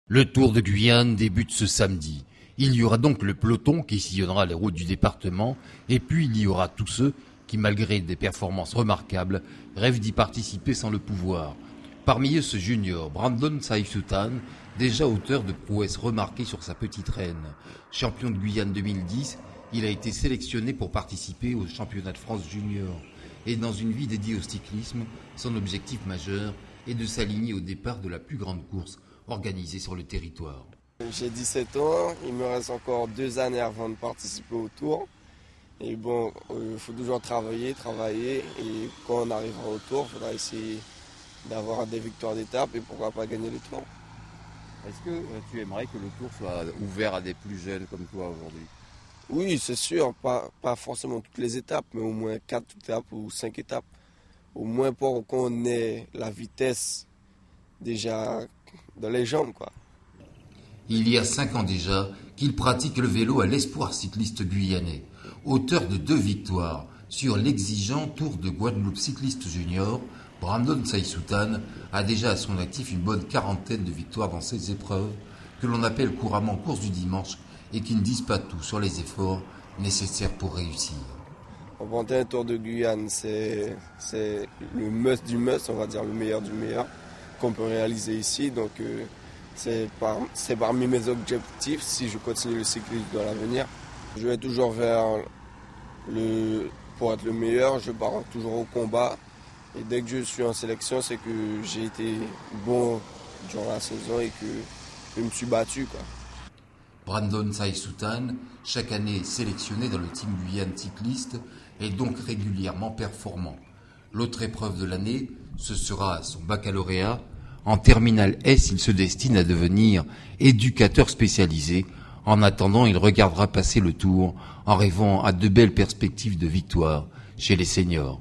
Le Tour de Guyane débute ce samedi. Il y aura donc le peloton qui sillonnera les routes du département, et puis il y aura tous ceux qui, malgré des performances remarquables, rêvent d'y participer sans le pouvoir. Parmi eux, ce junior, Brandon Saïf-Soutan, déjà auteur de prouesses remarquées sur sa petite reine. Champion de Guyane 2010, il a été sélectionné pour participer au championnat de France junior. Et dans une vie dédiée au cyclisme, son objectif majeur est de s'aligner au départ de la plus grande course organisée sur le territoire. J'ai 17 ans, il me reste encore 2 années avant de participer au Tour. Et bon, il faut toujours travailler. Et quand on arrivera au Tour, il faudra essayer d'avoir des victoires d'étape et pourquoi pas gagner le Tour. Est-ce que tu aimerais que le Tour soit ouvert à des plus jeunes comme toi aujourd'hui? Oui, c'est sûr, pas forcément toutes les étapes, mais au moins 4 étapes ou 5 étapes. Au moins pour qu'on ait la vitesse déjà dans les jambes, quoi. Il y a 5 ans déjà qu'il pratique le vélo à l'Espoir cycliste guyanais. Auteur de 2 victoires sur l'exigeant Tour de Guadeloupe cycliste junior, Brandon Saïf-Soutan a déjà à son actif une bonne quarantaine de victoires dans ces épreuves que l'on appelle couramment course du dimanche et qui ne disent pas tout sur les efforts nécessaires pour réussir. Remporter un Tour de Guyane, c'est le must du must, on va dire le meilleur du meilleur qu'on peut réaliser ici. Donc c'est parmi mes objectifs si je continue le cyclisme dans l'avenir. Je vais toujours pour être le meilleur, je pars toujours au combat. Et dès que je suis en sélection, c'est que j'ai été bon durant la saison et que je me suis battu, quoi. Brandon Saïf-Soutan, chaque année sélectionné dans le team Guyane cycliste, est donc régulièrement performant. L'autre épreuve de l'année, ce sera son baccalauréat. En terminale S, il se destine à devenir éducateur spécialisé. En attendant, il regardera passer le Tour en rêvant à de belles perspectives de victoire chez les seniors.